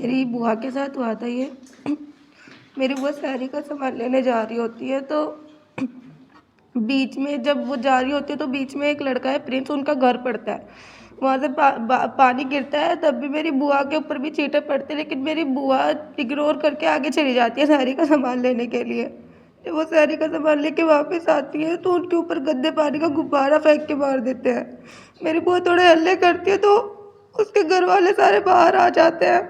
मेरी बुआ के साथ हुआ था ये। मेरी बुआ शहरी का सामान लेने जा रही होती है, तो बीच में जब वो जा रही होती है तो बीच में एक लड़का है प्रिंस, उनका घर पड़ता है, वहाँ से पानी गिरता है, तब भी मेरी बुआ के ऊपर भी छींटे पड़ते हैं, लेकिन मेरी बुआ इग्नोर करके आगे चली जाती है शहरी का सामान लेने के लिए। जब वो शहरी का सामान लेके वापस आती है तो उनके ऊपर गंदे पानी का गुब्बारा फेंक के मार देते हैं। मेरी बुआ थोड़े हल्ले करती है तो उसके घर वाले सारे बाहर आ जाते हैं।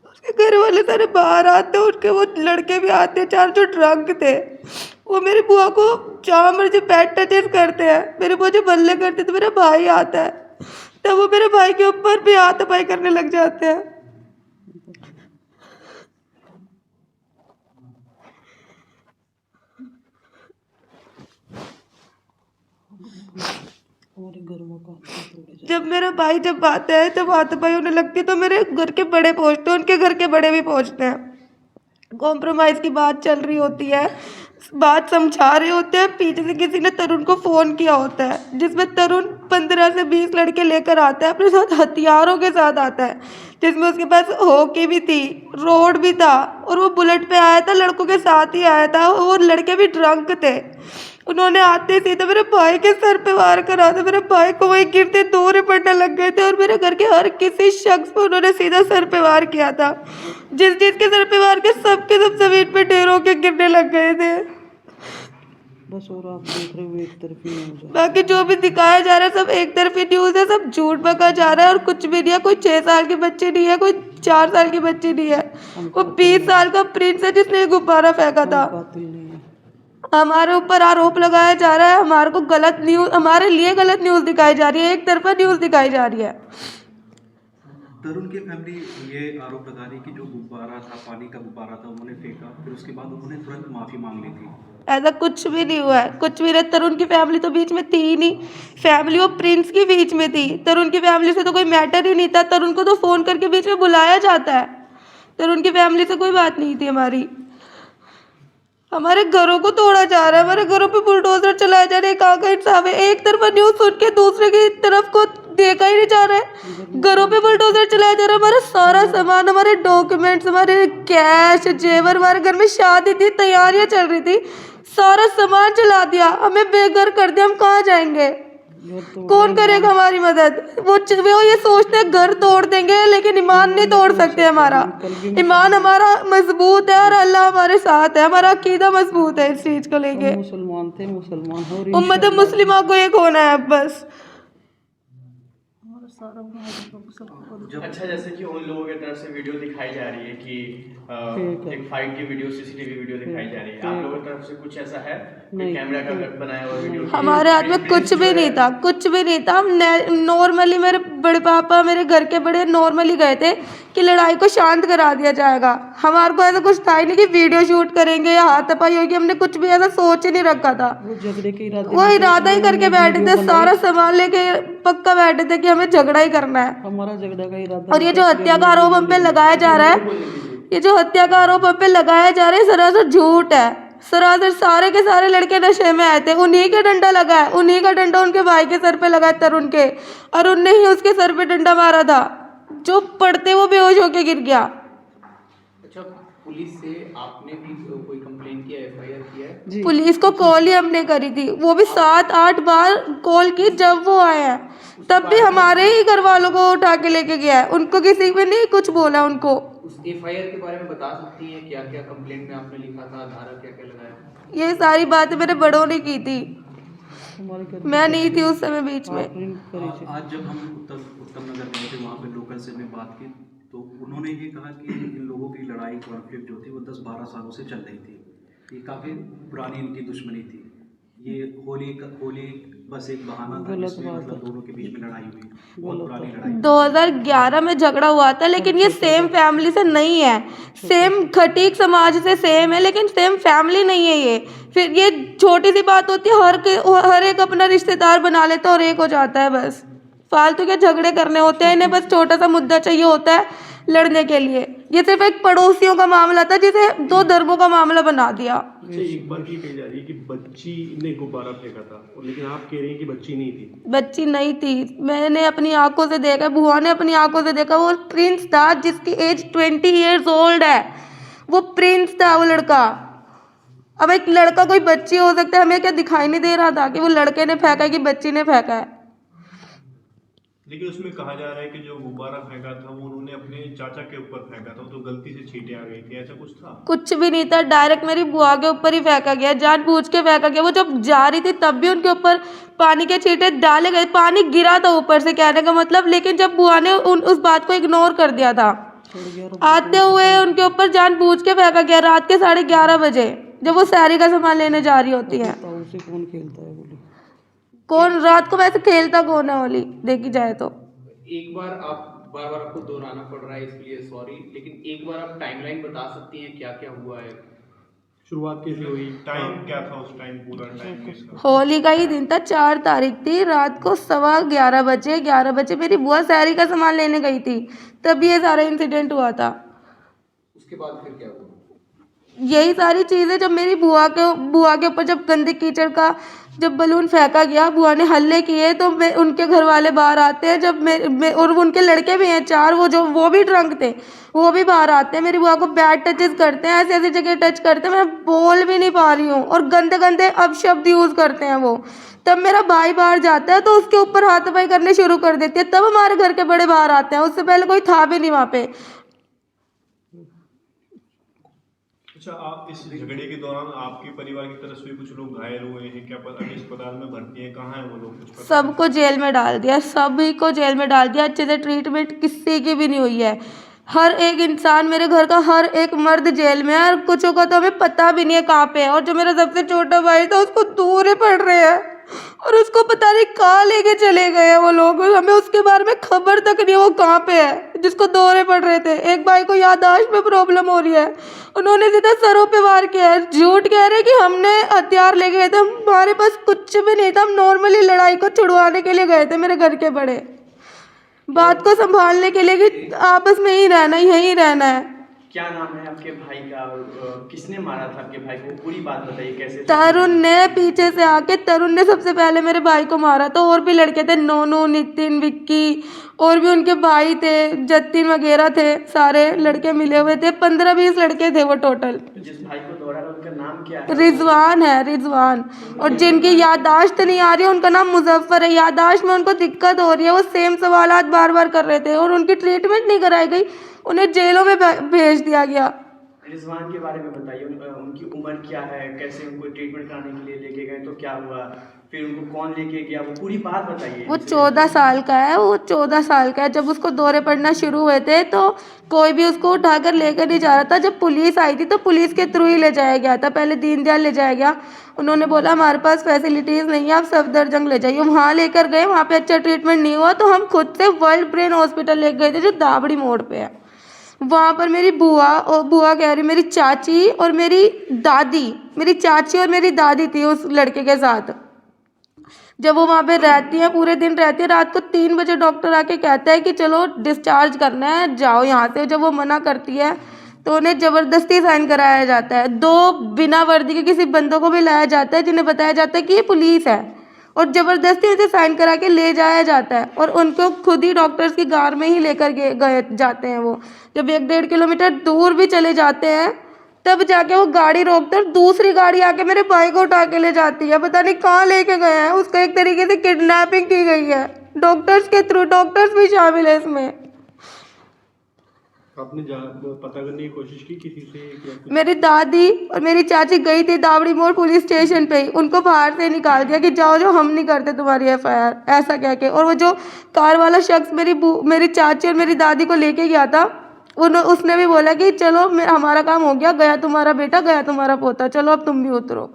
उसके घर वाले सारे बाहर आते हैं, उनके वो लड़के भी आते हैं, चार जो ड्रंक थे, वो मेरी बुआ को जहाँ मर्जी पैट टचेस करते हैं। मेरी बुआ जब हल्ले करती है तो मेरा भाई आता है, तब वो मेरे भाई के ऊपर भी हाथापाई करने लग जाते हैं। जब मेरा भाई जब आता है तब हाथापाई होने लगती है, तो मेरे घर के बड़े पहुँचते हैं, उनके घर के बड़े भी पहुँचते हैं। कॉम्प्रोमाइज़ की बात चल रही होती है, बात समझा रहे होते हैं, पीछे से किसी ने तरुण को फ़ोन किया होता है, जिसमें तरुण 15 से 20 लड़के लेकर आता है, अपने साथ हथियारों के साथ आता है, जिसमें उसके पास हॉकी भी थी, रोड भी था, और वो बुलेट पे आया था, लड़कों के साथ ही आया था, और लड़के भी ड्रंक थे। उन्होंने आते सीधे मेरे भाई के सर पे वार करा था, मेरे भाई को वहीं गिरते दौरे पड़ने लग गए थे, और मेरे घर के हर किसी शख्स पे उन्होंने सीधा सर पे वार किया था। जिस के सर पे वार के सब जमीन पे ढेर होके गिरने लग गए थे। बस और आप देख रहे हो एक तरफी न्यूज़ है। बाकी जो भी दिखाया जा रहा है सब एक तरफी न्यूज़ है, सब झूठ बका जा रहा है, और कुछ भी नहीं है। कोई 6 साल की बच्ची नहीं है, कोई 4 साल की बच्ची नहीं है, वो 20 साल का प्रिंस है जिसने गुब्बारा फेंका था। हमारे ऊपर आरोप लगाया जा रहा है, हमारे को गलत न्यूज़, हमारे लिए गलत न्यूज़ दिखाई जा रही है, एक तरफा न्यूज़ दिखाई जा रही है। तरुण की फैमिली ये आरोप लगा रही कि जो गुब्बारा था, पानी का गुब्बारा था, उन्होंने फेंका, फिर उसके बाद उन्होंने तुरंत माफ़ी मांग ली थी। ऐसा कुछ भी नहीं हुआ है, कुछ भी नहीं। तरुण की फैमिली तो बीच में थी ही नहीं, फैमिली वो प्रिंस की बीच में थी, तरुण की फैमिली से तो कोई मैटर ही नहीं था। तरुण को तो फ़ोन करके बीच में बुलाया जाता है, तरुण की फैमिली से कोई बात नहीं थी हमारी। हमारे घरों को तोड़ा जा रहा है, हमारे घरों पे बुलडोजर चलाए जा रहे हैं, कहाँ का इंसाफ है? एक तरफा न्यूज़ सुन के दूसरे की तरफ को देखा ही नहीं जा रहा है। घरों पे बुलडोजर चलाया जा रहा है, हमारा सारा सामान, हमारे डॉक्यूमेंट्स, हमारे कैश जेवर, हमारे घर में शादी थी, तैयारियां चल रही थी, सारा सामान जला दिया, हमें बेघर कर दिया। हम कहाँ जाएंगे? कौन करेगा हमारी मदद? वो ये सोचते हैं घर तोड़ देंगे, लेकिन ईमान नहीं तोड़ सकते हमारा। ईमान हमारा मजबूत है और अल्लाह हमारे साथ है, हमारा अकीदा मजबूत है इस चीज़ को लेके। मुसलमान थे, मुसलमान हो, उम्मत मुस्लिमा को एक होना है बस। अच्छा, जैसे कि उन लोगों की तरफ से वीडियो दिखाई जा रही है कि एक फाइट की वीडियो, सीसीटीवी वीडियो दिखाई जा रही है, आप लोगों की तरफ से कुछ ऐसा है कि कैमरा का गट बनाया हुआ वीडियो? हमारे हाथ में कुछ भी नहीं था, कुछ भी नहीं था। हम नॉर्मली, मेरे बड़े पापा मेरे घर के बड़े नॉर्मली गए थे कि लड़ाई को शांत करा दिया जाएगा। हमारे को ऐसा कुछ था ही नहीं कि वीडियो शूट करेंगे या हाथापाई होगी, हमने कुछ भी ऐसा सोच ही नहीं रखा था। वो इरादा ही करके बैठे थे, सारा सामान लेके पक्का बैठे थे कि हमें झगड़ा ही करना है। हमारा झगड़ा का इरादा। और ये जो हत्या का आरोप हम पे लगाया जा रहा है, ये जो हत्या का आरोप हम पे लगाया जा रहा है, सरासर झूठ है। सरासर सारे के सारे लड़के नशे में आए थे, उन्हीं का डंडा लगा है, उन्हीं का डंडा उनके भाई के सर पे लगा है, तरुण के, और उनने ही उसके सर पे डंडा मारा था। जो पड़ते वो बेहोश होके गिर गया। अच्छा, पुलिस से आपने भी कोई कंप्लेंट किया, एफआईआर किया है? पुलिस को कॉल ही हमने करी थी, वो भी 7-8 बार कॉल की जब वो आए हैं, तब भी हमारे ही घर वालों को उठा के लेके गया है, उनको किसी में नहीं कुछ बोला। उनको उस एफआईआर के बारे में बता सकती हैं क्या क्या कंप्लेंट में आपने लिखा था, धारा क्या क्या लगाया? ये सारी बातें मेरे बड़ों ने की थी, मैं नहीं थी उस समय बीच में। आज जब हम उत्तम नगर गए थे, वहाँ पे लोकल से में बात की, तो उन्होंने ये कहा कि इन लोगों की लड़ाई कॉन्फ्लिक्ट जो थी वो 10-12 सालों से चल रही थी, ये काफ़ी पुरानी इनकी दुश्मनी थी। ये होली बस एक बहाना था जिसमें मतलब दोनों के बीच में लड़ाई हुई, बहुत पुरानी लड़ाई। 2011 में झगड़ा हुआ था, लेकिन ये सेम फैमिली से नहीं है, सेम खटीक समाज से सेम है, लेकिन सेम फैमिली नहीं है ये। फिर ये छोटी सी बात होती है, हर एक अपना रिश्तेदार बना लेता है और एक हो जाता है बस। फालतू के झगड़े करने होते हैं इन्हें, बस छोटा सा मुद्दा चाहिए होता है लड़ने के लिए। ये सिर्फ एक पड़ोसियों का मामला था जिसे दो धर्मों का मामला बना दिया। अच्छा, एक बात ये कही जा रही है कि बच्ची ने गुब्बारा फेंका था, और लेकिन आप कह रही हैं कि बच्ची नहीं थी। बच्ची नहीं थी, मैंने अपनी आंखों से देखा, बुआ ने अपनी आंखों से देखा। वो प्रिंस था जिसकी एज 20 ईयर्स ओल्ड है, वो प्रिंस था वो लड़का। अब एक लड़का कोई बच्ची हो सकता है, हमें क्या दिखाई नहीं दे रहा था कि वो लड़के ने फेंका है कि बच्ची ने फेंका है। लेकिन उसमें कहा जा रहा है कि जो गुब्बारा फेंका था वो उन्होंने अपने चाचा के ऊपर फेंका था, तो गलती से छींटे आ गई थी, ऐसा कुछ था? कुछ भी नहीं था, डायरेक्ट मेरी बुआ के ऊपर ही फेंका गया, जानबूझ के फेंका गया। वो जब जा रही थी तब भी उनके ऊपर पानी के छींटे डाले गए, पानी गिरा था ऊपर से, कहने का मतलब। लेकिन जब बुआ ने उस बात को इग्नोर कर दिया था, आते हुए उनके ऊपर जानबूझ के फेंका गया रात के 11:30 बजे, जब वो सैरी का सामान लेने जा रही होती है। उसे कौन खेलता है होली? कौन रात को वैसे खेलता कौन है होली, देखी जाए तो। एक बार आप बार बार आपको दोहराना पड़ रहा है इसके लिए सॉरी, लेकिन एक बार आप टाइमलाइन बता सकती हैं क्या क्या हुआ है? शुरुआत कैसे हुई, टाइम क्या था उस टाइम, पूरा टाइम इसका? होली का ही दिन था, 4 तारीख थी, रात को 11:15 बजे मेरी बुआ सैरी का सामान लेने गई थी, तभी ये सारा इंसिडेंट हुआ था। उसके बाद फिर क्या हुआ? यही सारी चीज़ें, जब मेरी बुआ के ऊपर जब गंदे कीचड़ का जब बलून फेंका गया, बुआ ने हल्ले किए, तो उनके घर वाले बाहर आते हैं, जब और उनके लड़के भी हैं 4, वो भी ड्रंक थे, वो भी बाहर आते हैं, मेरी बुआ को बैड टचेस करते हैं, ऐसी ऐसी जगह टच करते हैं, मैं बोल भी नहीं पा रही हूँ, और गंदे गंदे अपशब्द यूज़ करते हैं वो। तब मेरा भाई बाहर जाता है तो उसके ऊपर हाथापाई करने शुरू कर देती है, तब हमारे घर के बड़े बाहर आते हैं, उससे पहले कोई था भी नहीं वहाँ पे। अच्छा, आप इस झगड़े के दौरान आपके परिवार की तरफ से कुछ लोग घायल हुए हैं क्या? पता नहीं अस्पताल में भर्ती हैं, कहाँ हैं वो लोग, कुछ पता? सबको जेल में डाल दिया, सभी को जेल में डाल दिया, अच्छे से ट्रीटमेंट किसी की भी नहीं हुई है। हर एक इंसान, मेरे घर का हर एक मर्द जेल में है, और कुछों का तो हमें पता भी नहीं है कहाँ पे है। और जो मेरा सबसे छोटा भाई था उसको दूर ही पड़ रहे हैं, और उसको पता नहीं कहाँ लेके चले गए हैं वो लोग, हमें उसके बारे में खबर तक नहीं है वो कहाँ पे है, जिसको दौरे पड़ रहे थे। एक भाई को याददाश्त में प्रॉब्लम हो रही है, उन्होंने सीधा सरों पे वार किया है, झूठ कह रहे कि हमने हथियार ले गए थे, हमारे पास कुछ भी नहीं था, हम नॉर्मली लड़ाई को छुड़वाने के लिए गए थे, मेरे घर के बड़े बात को संभालने के लिए कि आपस में ही रहना, यहीं रहना है। क्या नाम है आपके भाई का, और किसने मारा था आपके भाई को, पूरी बात बताइए कैसे? तरुण ने पीछे से आके, तरुण ने सबसे पहले मेरे भाई को मारा था, और भी लड़के थे, नोनू, नितिन, विक्की, और भी उनके भाई थे, जतिन वगैरह थे, सारे लड़के मिले हुए थे, 15-20 लड़के थे वो टोटल। जिस भाई को दौरा था उनका नाम क्या है? रिजवान है, रिजवान। और जिनकी याददाश्त नहीं आ रही है उनका नाम मुजफ्फर है, याददाश्त में उनको दिक्कत हो रही है, वो सेम सवालात बार बार कर रहे थे, और उनकी ट्रीटमेंट नहीं कराई गई, उन्हें जेलों में भेज दिया गया। रिजवान के बारे में बताइए, उनकी उम्र क्या है, कैसे उनको ट्रीटमेंट कराने के लिए लेके गए, तो क्या हुआ, फिर उनको कौन लेके गया, वो पूरी बात बताइए। वो 14 साल का है, वो 14 साल का है। जब उसको दौरे पड़ना शुरू हुए थे तो कोई भी उसको उठाकर लेकर नहीं जा रहा था। जब पुलिस आई थी तो पुलिस के थ्रू ही ले जाया गया था, पहले दीनदयाल ले जाया गया, उन्होंने बोला हमारे पास फैसिलिटीज़ नहीं है, आप सफदरजंग ले जाइए, वहाँ लेकर गए, वहाँ पे अच्छा ट्रीटमेंट नहीं हुआ तो हम खुद से वर्ल्ड ब्रेन हॉस्पिटल ले गए थे जो दाबड़ी मोड़ पे है। वहाँ पर मेरी बुआ कह रही, मेरी चाची और मेरी दादी, मेरी चाची और मेरी दादी थी उस लड़के के साथ। जब वो वहाँ पे रहती है, पूरे दिन रहती है, रात को 3 बजे डॉक्टर आके कहता है कि चलो डिस्चार्ज करना है, जाओ यहाँ से। जब वो मना करती है तो उन्हें ज़बरदस्ती साइन कराया जाता है। 2 बिना वर्दी के किसी बंदों को भी लाया जाता है जिन्हें बताया जाता है कि ये पुलिस है, और ज़बरदस्ती उसे साइन करा के ले जाया जाता है, और उनको खुद ही डॉक्टर्स की कार में ही लेकर गए जाते हैं। वो जब 1-1.5 किलोमीटर दूर भी चले जाते हैं तब जाके वो गाड़ी रोकते और दूसरी गाड़ी आके मेरे भाई को उठा के ले जाती है, पता नहीं कहाँ लेके गए हैं। उसका एक तरीके से किडनैपिंग की गई है डॉक्टर्स के थ्रू, डॉक्टर्स भी शामिल है इसमें। आपने पता करने की कोशिश की किसी से? मेरी दादी और मेरी चाची गई थी दावड़ी मोड़ पुलिस स्टेशन पे ही, उनको बाहर से निकाल दिया कि जाओ जो हम नहीं करते तुम्हारी FIR, ऐसा कह के। और वो जो कार वाला शख्स मेरी चाची और मेरी दादी को लेके गया था, उसने भी बोला कि चलो हमारा काम हो गया, गया तुम्हारा बेटा, गया तुम्हारा पोता, चलो अब तुम भी उतरो।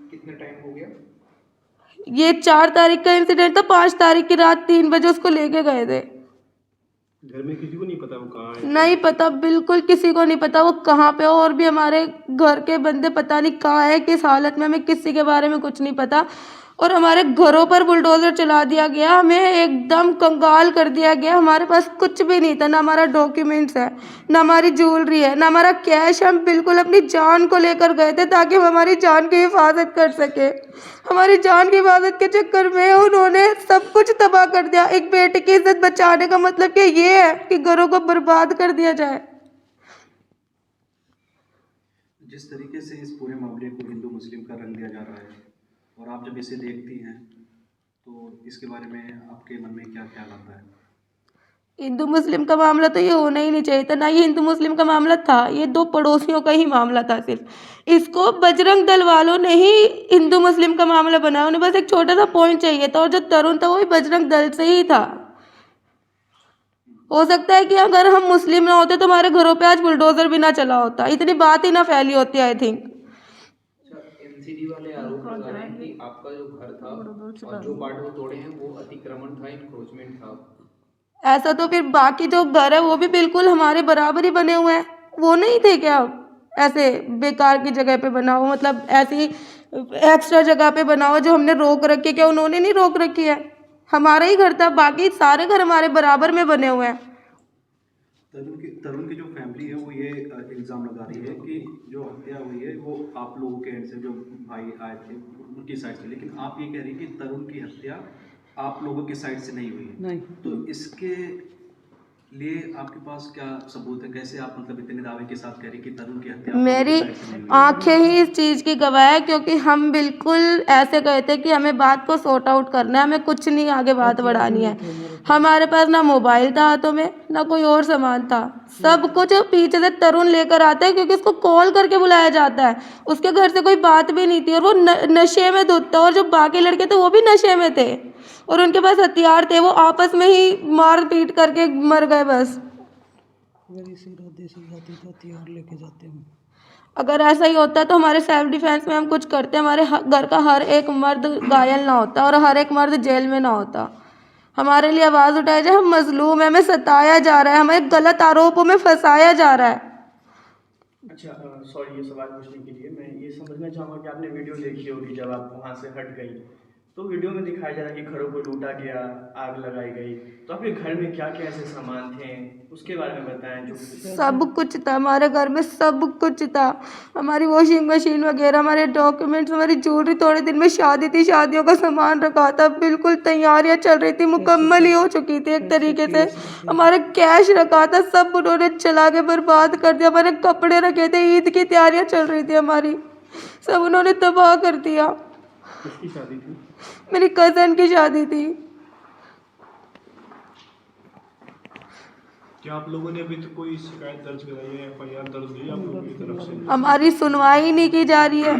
कितना टाइम हो गया? ये 4 तारीख का इंसिडेंट था, 5 तारीख की रात 3 बजे उसको लेके गए थे। घर में किसी को नहीं पता वो कहाँ है? नहीं पता, बिल्कुल किसी को नहीं पता वो कहाँ पे हो। और भी हमारे घर के बंदे पता नहीं कहाँ है, किस हालत में, हमें किसी के बारे में कुछ नहीं पता। और हमारे घरों पर बुलडोज़र चला दिया गया, हमें एकदम कंगाल कर दिया गया। हमारे पास कुछ भी नहीं था, ना हमारा डॉक्यूमेंट्स है, ना हमारी ज्वेलरी है, ना हमारा कैश। हम बिल्कुल अपनी जान को लेकर गए थे ताकि हम हमारी जान की हिफाजत कर सके। हमारी जान की हिफाजत के चक्कर में उन्होंने सब कुछ तबाह कर दिया। एक बेटे की इज्जत बचाने का मतलब कि ये है कि घरों को बर्बाद कर दिया जाए। जिस तरीके से इस पूरे मामले को हिंदू मुस्लिम का रंग दिया जा रहा है और आप जब इसे देखती हैं तो इसके बारे में आपके मन में क्या ख्याल आता है? हिंदू मुस्लिम का मामला तो ये होना ही नहीं चाहिए था, ना ये हिंदू मुस्लिम का मामला था, ये दो पड़ोसियों का ही मामला था। सिर्फ इसको बजरंग दल वालों ने ही हिंदू मुस्लिम का मामला बनाया। उन्हें बस एक छोटा सा पॉइंट चाहिए था, और जो तरुण था वो भी बजरंग दल से ही था। हो सकता है कि अगर हम मुस्लिम ना होते तो हमारे घरों पे आज बुलडोजर भी ना चला होता, इतनी बात ही ना फैली होती। आई थिंक एनसीडी वाले आरोप लगा रहे हैं कि आपका जो घर था और जो पार्ट वो तोड़े हैं वो अतिक्रमण था, इंक्रोचमेंट था। ऐसा तो फिर बाकी जो घर है वो भी बिल्कुल हमारे बराबर ही बने हुए हैं। वो नहीं थे क्या ऐसे बेकार की जगह पे बना हुआ, मतलब ऐसी एक्स्ट्रा जगह पे बना हुआ जो हमने रोक रखी है? क्या उन्होंने नहीं रोक रखी है? हमारा ही घर था, बाकी सारे घर हमारे बराबर में बने हुए हैं। तरुण की जो फैमिली है वो ये इल्ज़ाम लगा रही है कि जो हत्या हुई है वो आप लोगों के एंड से, जो भाई आए थे उनकी साइड से, लेकिन आप ये कह रही हैं कि तरुण की हत्या आप लोगों की साइड से नहीं हुई है। नहीं। तो इसके लिए आपके पास क्या सबूत है? कैसे आप मतलब इतने दावे के साथ कह रही कि तरुण की हत्या आप लोगों की मेरी साइड से नहीं हुई है? आंखें ही इस चीज़ की गवाह है, क्योंकि हम बिल्कुल ऐसे गए थे कि हमें बात को सॉर्ट आउट करना है, हमें कुछ नहीं आगे बात बढ़ानी है। हमारे पास ना मोबाइल था हाथों में, ना कोई और सामान था। सब कुछ पीछे से तरुण लेकर आता है, क्योंकि उसको कॉल करके बुलाया जाता है। उसके घर से कोई बात भी नहीं थी, और वो नशे में धुत था, और जो बाकी लड़के थे वो भी नशे में थे, और उनके पास हथियार थे। वो आपस में ही मार पीट करके मर गए बस। अगर इसी इरादे से जाते तो हथियार लेके जाते हैं। अगर ऐसा ही होता तो हमारे सेल्फ डिफेंस में हम कुछ करते, हमारे घर का हर एक मर्द घायल ना होता और हर एक मर्द जेल में ना होता। हमारे लिए आवाज़ उठाई जाए, हम मजलूम हैं, हमें सताया जा रहा है, हमें गलत आरोपों में फंसाया जा रहा है। अच्छा, सॉरी, ये सवाल पूछने के लिए मैं ये समझना चाहूँगा कि आपने वीडियो देखी होगी जब आप वहाँ से हट गई, तो वीडियो में दिखाया जा रहा है कि घरों को लूटा गया, आग लगाई गई। तो आपके घर में क्या क्या ऐसे सामान थे उसके बारे में बताएं। जो सब कुछ था हमारे घर में, सब कुछ था। हमारी वॉशिंग मशीन वगैरह, हमारे डॉक्यूमेंट्स, हमारी ज्वेलरी। थोड़े दिन में शादी थी, शादियों का सामान रखा था, बिल्कुल तैयारियां चल रही थी, मुकम्मल ही हो चुकी थी एक तरीके से। हमारा कैश रखा था, सब उन्होंने चला के बर्बाद कर दिया। हमारे कपड़े रखे थे, ईद की तैयारियां चल रही थी हमारी, सब उन्होंने तबाह कर दिया। किसकी शादी थी? मेरी कज़न की शादी थी। क्या आप लोगों ने अभी तक कोई शिकायत दर्ज कराई है, FIR दर्ज हुई आप लोगों की तरफ से? हमारी सुनवाई नहीं की जा रही है।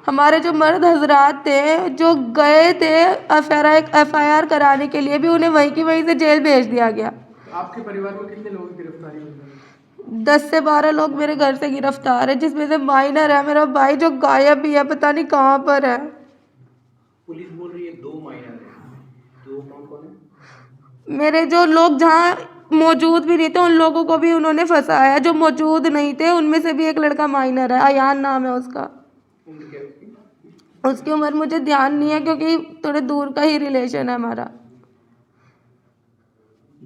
हमारे जो मर्द हजरात थे जो गए थे FIR कराने के लिए, भी उन्हें वहीं की वहीं से जेल भेज दिया गया। आपके परिवार में कितने लोगों की गिरफ्तारी हुई है? 10 से 12 लोग मेरे घर से गिरफ्तार है, जिसमें से माइनर है मेरा भाई जो गायब भी है, पता नहीं कहाँ पर है। पुलिस बोल रही है 2 माइनर हैं, तो कौन कौन है? मेरे जो लोग जहाँ मौजूद भी नहीं थे उन लोगों को भी उन्होंने फंसाया। जो मौजूद नहीं थे उनमें से भी एक लड़का माइनर है, अयान नाम है उसका। उम्र क्या है उसकी? उसकी उम्र मुझे ध्यान नहीं है, क्योंकि थोड़े दूर का ही रिलेशन है हमारा।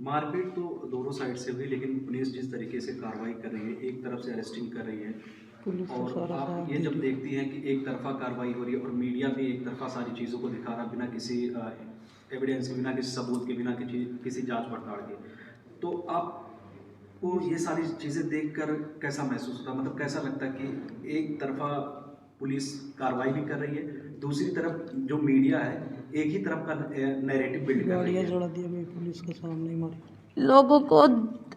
मारपीट तो दोनों साइड से हुई, लेकिन पुलिस जिस तरीके से कार्रवाई कर रही है, एक तरफ से अरेस्टिंग कर रही है, और आप ये जब देखती हैं कि एक तरफा कार्रवाई हो रही है और मीडिया भी एक तरफा सारी चीज़ों को दिखा रहा, बिना किसी एविडेंस के, बिना किसी सबूत के, बिना किसी जांच पड़ताल के, तो आपको ये सारी चीज़ें देखकर कैसा महसूस होता है? मतलब कैसा लगता है कि एक तरफा पुलिस कार्रवाई भी कर रही है, दूसरी तरफ जो मीडिया है एक ही तरफ का नैरेटिव बिल्ड कर रही गाड़ियाँ है? जला दिया गई पुलिस के सामने ही मारी। लोगों को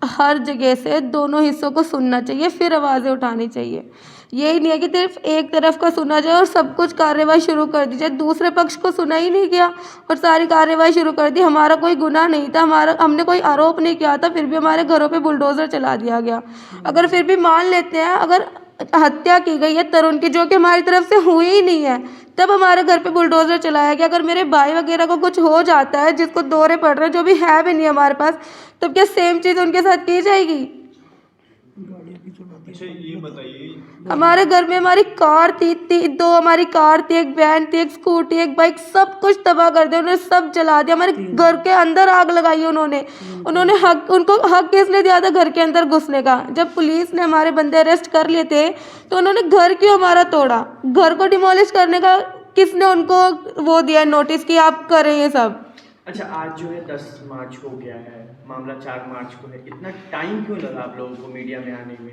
हर जगह से दोनों हिस्सों को सुनना चाहिए, फिर आवाज़ें उठानी चाहिए। यही नहीं है कि सिर्फ एक तरफ का सुना जाए और सब कुछ कार्रवाई शुरू कर दी जाए। दूसरे पक्ष को सुना ही नहीं गया और सारी कार्रवाई शुरू कर दी। हमारा कोई गुनाह नहीं था, हमने कोई आरोप नहीं किया था, फिर भी हमारे घरों पे बुलडोज़र चला दिया गया। अगर फिर भी मान लेते हैं अगर हत्या की गई है तरुण की, जो कि हमारी तरफ से हुई ही नहीं है, तब हमारे घर पे बुलडोज़र चलाया गया। अगर मेरे भाई वगैरह को कुछ हो जाता है, जिसको दौरे पड़ रहे हैं, जो भी है भी नहीं हमारे पास, तब क्या सेम चीज़ उनके साथ की जाएगी? गाड़ियाँ भी जला दी। अच्छा ये बताइए, हमारे घर में हमारी कार थी दो, हमारी कार थी, एक वैन थी, एक स्कूटी, एक बाइक, सब कुछ तबाह कर दिया उन्होंने, सब जला दिया। हमारे घर के अंदर आग लगाई उन्होंने। उनको हक किसने दिया था घर के अंदर घुसने का? जब पुलिस ने हमारे बंदे अरेस्ट कर लिए थे तो उन्होंने घर क्यों हमारा तोड़ा? घर को डिमोलिश करने का किसने उनको वो दिया नोटिस कि आप करें ये सब? अच्छा, आज जो है 10 मार्च हो गया है, मामला 4 मार्च को है, इतना टाइम क्यों लगा आप लोगों को मीडिया में आने में?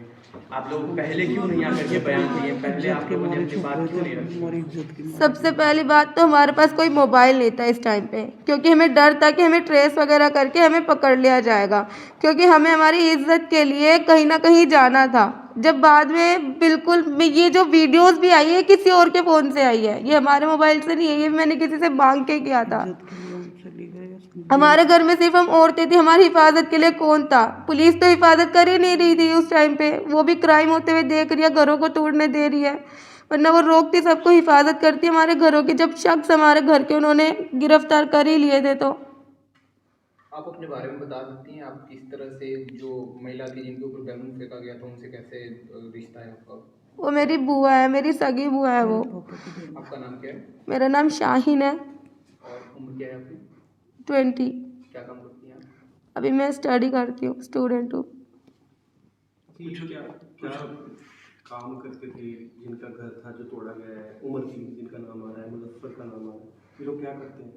आप लोग पहले क्यों नहीं आकर के बयान दिए? पहले आप लोगों ने अपनी बात क्यों नहीं रखी? हमारी इज्जत की सबसे पहली बात तो हमारे पास कोई मोबाइल नहीं था इस टाइम पे, क्योंकि हमें डर था कि हमें ट्रेस वगैरह करके हमें पकड़ लिया जाएगा, क्योंकि हमें हमारी इज्जत के लिए कहीं ना कहीं जाना था। जब बाद में बिल्कुल ये जो वीडियोस भी आई है किसी और के फ़ोन से आई है, ये हमारे मोबाइल से नहीं है, ये मैंने किसी से मांग के किया था। इज्जत के लिए हम चली गए। हमारे घर में सिर्फ हम औरतें थी, हमारी हिफाजत के लिए कौन था? पुलिस तो हिफाजत कर ही नहीं रही थी उस टाइम पे, वो भी क्राइम होते हुए देख रही है, घरों को तोड़ने दे रही है, वरना वो रोकती, सबको हिफाजत करती हमारे घरों की। जब शख्स हमारे घर के उन्होंने गिरफ्तार कर ही लिए थे तो आप अपने बारे में बता सकती हैं, आप किस तरह से जो महिला थी जिनके ऊपर बैलून फेंका गया था उनसे कैसे रिश्ता है आपका? वो मेरी बुआ है, मेरी सगी बुआ है वो। आपका नाम क्या है मेरा नाम शाहीन है। और उम्र क्या है आपकी? 20। क्या काम करती हैं आप? अभी मैं स्टडी करती हूँ, स्टूडेंट हूँ। क्या काम करते थे, जिनका घर था जो तोड़ा गया है, उमर थी जिनका नाम आ रहा है, मुजफ्फर का नाम आ रहा है, ये लोग क्या करते हैं?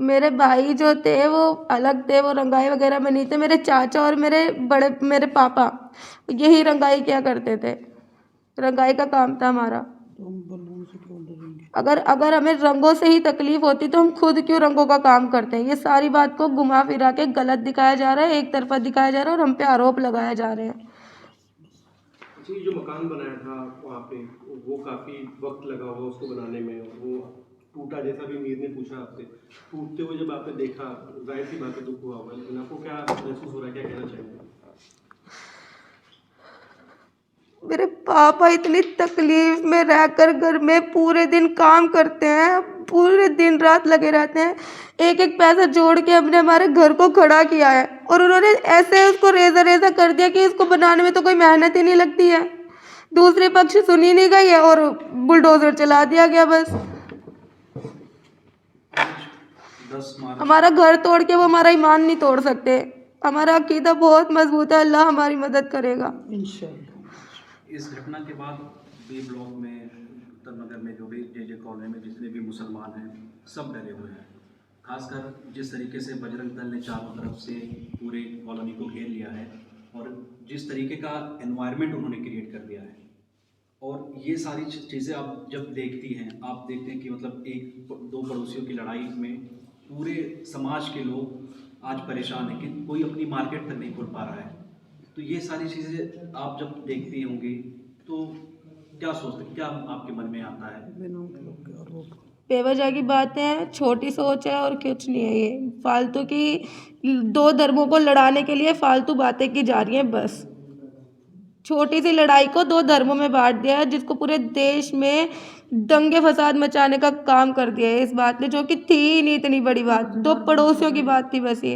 मेरे भाई जो थे वो अलग थे, वो रंगाई वगैरह में नहीं थे। मेरे चाचा और मेरे पापा यही रंगाई किया करते थे, रंगाई का काम था हमारा। तो हम बलून से क्यों डरेंगे? अगर हमें रंगों से ही तकलीफ होती तो हम खुद क्यों रंगों का काम करते हैं? ये सारी बात को घुमा फिरा के गलत दिखाया जा रहा है, एक तरफा दिखाया जा रहा है और हम पे आरोप लगाए जा रहे हैं। अच्छा, ये जो मकान बनाया था वहाँ पे, वो काफ़ी वक्त लगा होगा उसको बनाने में, वो टूटा जैसा भी मीर ने पूछा आपसे, टूटते हुए जब आपने देखा, जाहिर सी बात है दुख हुआ होगा, लेकिन आपको क्या महसूस हो रहा है, क्या कहना चाहेंगे? मेरे पापा इतनी तकलीफ में रहकर घर में पूरे दिन काम करते हैं, पूरे दिन रात लगे रहते हैं, एक एक पैसा जोड़ के हमने हमारे घर को खड़ा किया है, और उन्होंने ऐसे उसको रेजा कर दिया कि इसको बनाने में तो कोई मेहनत ही नहीं लगती है। दूसरे पक्ष सुनी नहीं गई है और बुलडोजर चला दिया गया बस। 10 मार्च हमारा घर तोड़ के वो हमारा ईमान नहीं तोड़ सकते। हमारा अकीदा बहुत मजबूत है, अल्लाह हमारी मदद करेगा इंशाल्लाह। इस घटना के बाद बी ब्लॉक में, उत्तर नगर में, जो भी जे कॉलोनी में जितने भी मुसलमान हैं सब डरे हुए हैं। खासकर जिस तरीके से बजरंग दल ने चारों तरफ से पूरे कॉलोनी को घेर लिया है और जिस तरीके का एनवायरनमेंट उन्होंने क्रिएट कर दिया है, और ये सारी चीज़ें आप जब देखती हैं, आप देखते हैं कि मतलब एक दो पड़ोसियों की लड़ाई में पूरे समाज के लोग आज परेशान हैं कि कोई अपनी मार्केट तक नहीं खोल पा रहा है। तो ये सारी चीज़ें आप जब देखती होंगी तो क्या सोचते, क्या आपके मन में आता है? बिना मतलब के आरोप। बेवजह की बातें हैं, छोटी सोच है और कुछ नहीं है। ये फालतू की दो धर्मों को लड़ाने के लिए फालतू बातें की जा रही हैं बस। छोटी सी लड़ाई को दो धर्मों में बांट दिया है, जिसको पूरे देश में दंगे फसाद मचाने का काम कर दिया है इस बात ने, जो कि थी ही नहीं इतनी बड़ी बात, दो पड़ोसियों की बात थी बस ये।